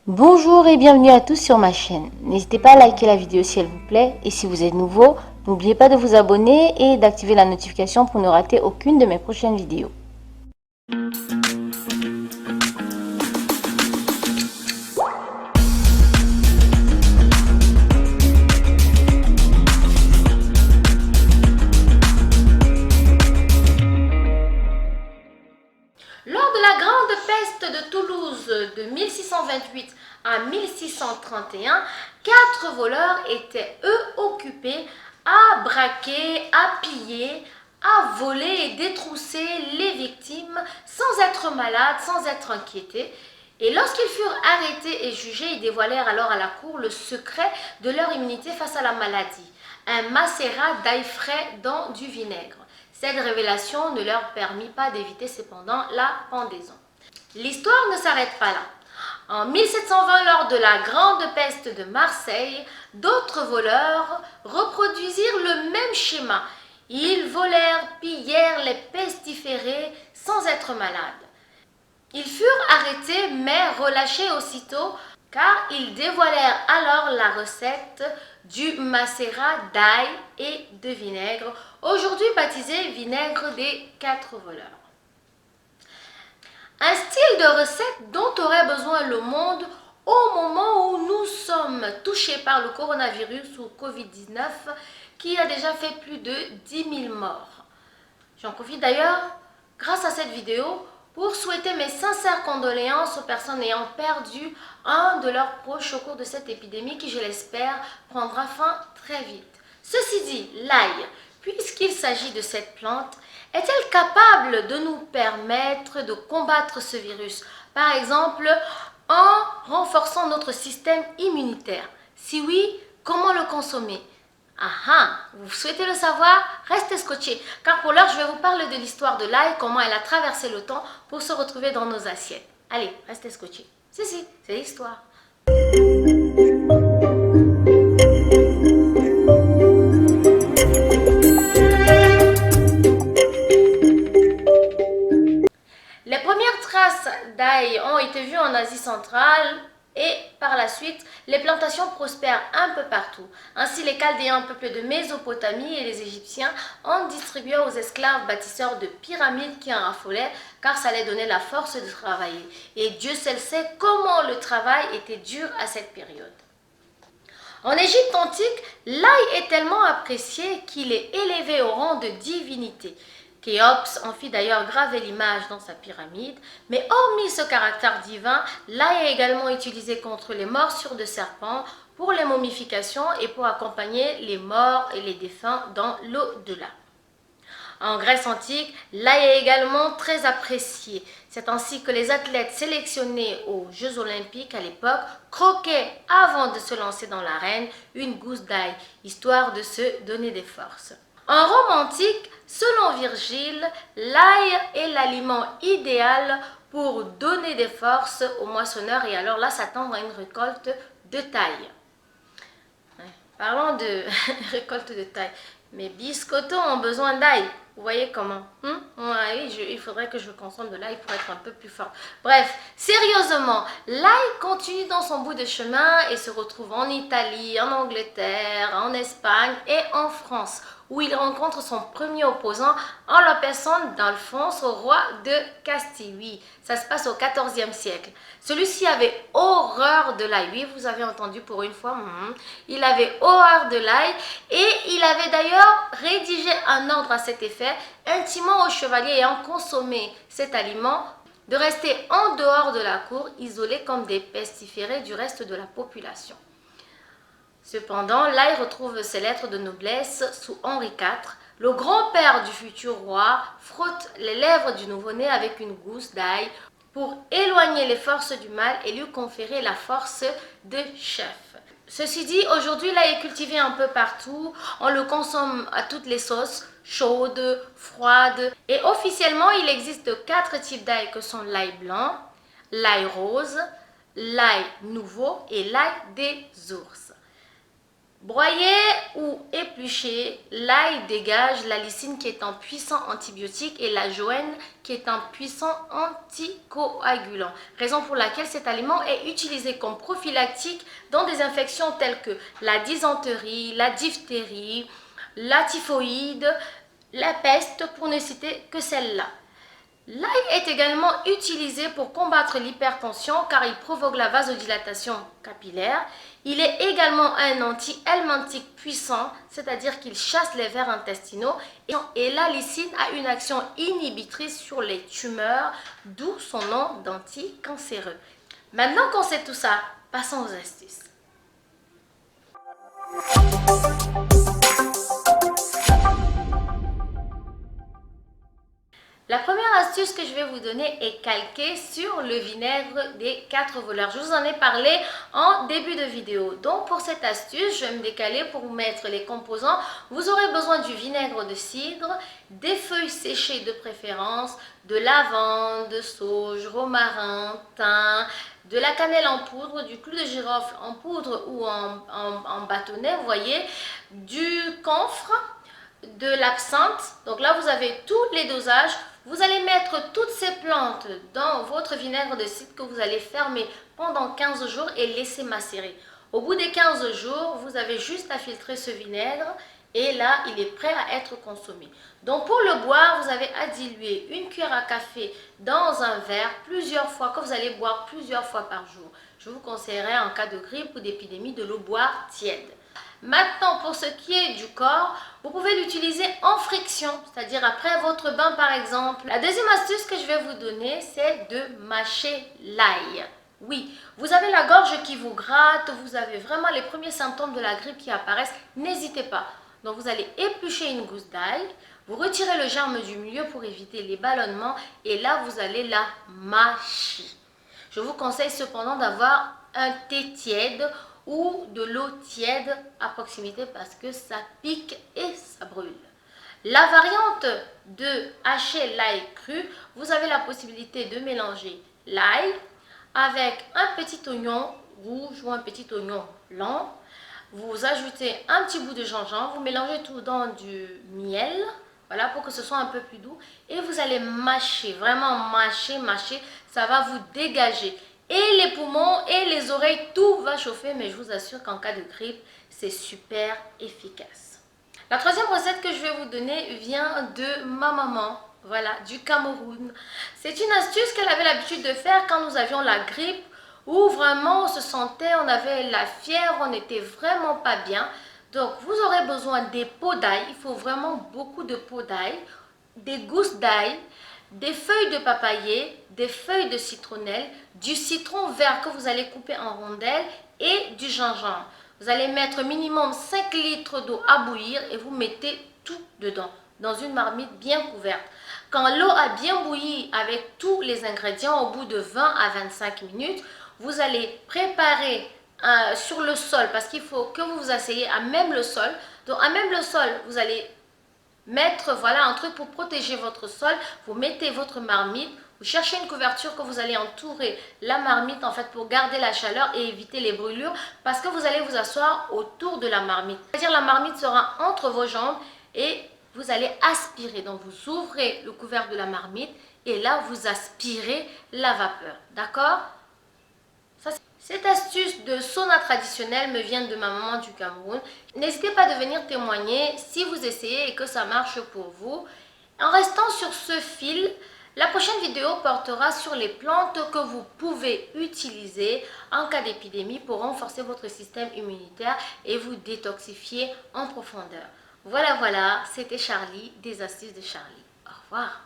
Bonjour et bienvenue à tous sur ma chaîne. N'hésitez pas à liker la vidéo si elle vous plaît et si vous êtes nouveau, n'oubliez pas de vous abonner et d'activer la notification pour ne rater aucune de mes prochaines vidéos. Lors de la grande peste de Toulouse de 1628 à 1631, 4 voleurs étaient eux occupés à braquer, à piller, à voler et détrousser les victimes sans être malades, sans être inquiétés. Et lorsqu'ils furent arrêtés et jugés, ils dévoilèrent alors à la cour le secret de leur immunité face à la maladie. Un macérat d'ail frais dans du vinaigre. Cette révélation ne leur permit pas d'éviter cependant la pendaison. L'histoire ne s'arrête pas là. En 1720, lors de la grande peste de Marseille, d'autres voleurs reproduisirent le même schéma. Ils volèrent, pillèrent les pestiférés sans être malades. Ils furent arrêtés mais relâchés aussitôt car ils dévoilèrent alors la recette du macérat d'ail et de vinaigre, aujourd'hui baptisé vinaigre des 4 voleurs. Un style de recette dont aurait besoin le monde au moment où nous sommes touchés par le coronavirus ou Covid-19 qui a déjà fait plus de 10 000 morts. J'en profite d'ailleurs, grâce à cette vidéo, pour souhaiter mes sincères condoléances aux personnes ayant perdu un de leurs proches au cours de cette épidémie qui, je l'espère, prendra fin très vite. Ceci dit, l'ail, puisqu'il s'agit de cette plante, est-elle capable de nous permettre de combattre ce virus? Par exemple, en renforçant notre système immunitaire. Si oui, comment le consommer? Vous souhaitez le savoir? Restez scotchés, car pour l'heure, je vais vous parler de l'histoire de l'ail, comment elle a traversé le temps pour se retrouver dans nos assiettes. Allez, restez scotchés. Si, c'est l'histoire. Les premières traces d'ail ont été vues en Asie centrale et par la suite, les plantations prospèrent un peu partout. Ainsi, les Chaldéens, peuple de Mésopotamie, et les Égyptiens en distribuaient aux esclaves bâtisseurs de pyramides qui en raffolaient car ça leur donnait la force de travailler. Et Dieu seul sait comment le travail était dur à cette période. En Égypte antique, l'ail est tellement apprécié qu'il est élevé au rang de divinité. Khéops en fit d'ailleurs graver l'image dans sa pyramide, mais hormis ce caractère divin, l'ail est également utilisé contre les morsures de serpents, pour les momifications et pour accompagner les morts et les défunts dans l'au-delà. En Grèce antique, l'ail est également très apprécié. C'est ainsi que les athlètes sélectionnés aux Jeux olympiques à l'époque croquaient avant de se lancer dans l'arène une gousse d'ail, histoire de se donner des forces. En Rome antique, selon Virgile, l'ail est l'aliment idéal pour donner des forces aux moissonneurs et alors là s'attendre à une récolte de taille. Parlons de récolte de taille. Mes biscottos ont besoin d'ail. Vous voyez comment oui, il faudrait que je consomme de l'ail pour être un peu plus fort. Bref, sérieusement, l'ail continue dans son bout de chemin et se retrouve en Italie, en Angleterre, en Espagne et en France, où il rencontre son premier opposant en la personne d'Alphonse, roi de Castille. Oui, ça se passe au XIVe siècle. Celui-ci avait horreur de l'ail. Oui, vous avez entendu pour une fois. Il avait horreur de l'ail et il avait d'ailleurs rédigé un ordre à cet effet, intimant aux chevaliers ayant consommé cet aliment de rester en dehors de la cour, isolés comme des pestiférés du reste de la population. Cependant, l'ail retrouve ses lettres de noblesse sous Henri IV. Le grand-père du futur roi frotte les lèvres du nouveau-né avec une gousse d'ail pour éloigner les forces du mal et lui conférer la force de chef. Ceci dit, aujourd'hui, l'ail est cultivé un peu partout. On le consomme à toutes les sauces, chaudes, froides. Et officiellement, il existe 4 types d'ail que sont l'ail blanc, l'ail rose, l'ail nouveau et l'ail des ours. Broyer ou éplucher, l'ail dégage la lysine qui est un puissant antibiotique et la joëne qui est un puissant anticoagulant. Raison pour laquelle cet aliment est utilisé comme prophylactique dans des infections telles que la dysenterie, la diphtérie, la typhoïde, la peste, pour ne citer que celle-là. L'ail est également utilisé pour combattre l'hypertension car il provoque la vasodilatation capillaire. Il est également un anti-helminthique puissant, c'est-à-dire qu'il chasse les vers intestinaux. Et la lysine a une action inhibitrice sur les tumeurs, d'où son nom d'anticancéreux. Maintenant qu'on sait tout ça, passons aux astuces. La première astuce que je vais vous donner est calquée sur le vinaigre des 4 voleurs. Je vous en ai parlé en début de vidéo. Donc pour cette astuce, je vais me décaler pour vous mettre les composants. Vous aurez besoin du vinaigre de cidre, des feuilles séchées de préférence, de lavande, de sauge, romarin, thym, de la cannelle en poudre, du clou de girofle en poudre ou en bâtonnet, vous voyez, du camphre, de l'absinthe. Donc là vous avez tous les dosages. Vous allez mettre toutes ces plantes dans votre vinaigre de cidre que vous allez fermer pendant 15 jours et laisser macérer. Au bout des 15 jours, vous avez juste à filtrer ce vinaigre et là il est prêt à être consommé. Donc pour le boire, vous avez à diluer une cuillère à café dans un verre plusieurs fois, que vous allez boire plusieurs fois par jour. Je vous conseillerais en cas de grippe ou d'épidémie de l'eau boire tiède. Maintenant, pour ce qui est du corps, vous pouvez l'utiliser en friction, c'est-à-dire après votre bain par exemple. La deuxième astuce que je vais vous donner, c'est de mâcher l'ail. Oui, vous avez la gorge qui vous gratte, vous avez vraiment les premiers symptômes de la grippe qui apparaissent, n'hésitez pas. Donc vous allez éplucher une gousse d'ail, vous retirez le germe du milieu pour éviter les ballonnements et là vous allez la mâcher. Je vous conseille cependant d'avoir un thé tiède ou de l'eau tiède à proximité parce que ça pique et ça brûle. La variante de hacher l'ail cru, vous avez la possibilité de mélanger l'ail avec un petit oignon rouge ou un petit oignon blanc. Vous ajoutez un petit bout de gingembre, vous mélangez tout dans du miel, voilà, pour que ce soit un peu plus doux. Et vous allez mâcher, vraiment mâcher, ça va vous dégager. Et les poumons et les oreilles, tout va chauffer, mais je vous assure qu'en cas de grippe, c'est super efficace. La troisième recette que je vais vous donner vient de ma maman, voilà, du Cameroun. C'est une astuce qu'elle avait l'habitude de faire quand nous avions la grippe, où vraiment on se sentait, on avait la fièvre, on n'était vraiment pas bien. Donc vous aurez besoin des pots d'ail, il faut vraiment beaucoup de pots d'ail, des gousses d'ail, des feuilles de papayer, des feuilles de citronnelle, du citron vert que vous allez couper en rondelles et du gingembre. Vous allez mettre minimum 5 litres d'eau à bouillir et vous mettez tout dedans, dans une marmite bien couverte. Quand l'eau a bien bouilli avec tous les ingrédients, au bout de 20 à 25 minutes, vous allez préparer sur le sol, parce qu'il faut que vous vous asseyez à même le sol. Donc à même le sol, vous allez mettre voilà un truc pour protéger votre sol. Vous mettez votre marmite, vous cherchez une couverture que vous allez entourer la marmite en fait pour garder la chaleur et éviter les brûlures, parce que vous allez vous asseoir autour de la marmite. C'est-à-dire la marmite sera entre vos jambes et vous allez aspirer. Donc vous ouvrez le couvercle de la marmite et là vous aspirez la vapeur. D'accord? Cette astuce de sauna traditionnel me vient de ma maman du Cameroun. N'hésitez pas à venir témoigner si vous essayez et que ça marche pour vous. En restant sur ce fil, la prochaine vidéo portera sur les plantes que vous pouvez utiliser en cas d'épidémie pour renforcer votre système immunitaire et vous détoxifier en profondeur. Voilà, c'était Charlie, des astuces de Charlie. Au revoir.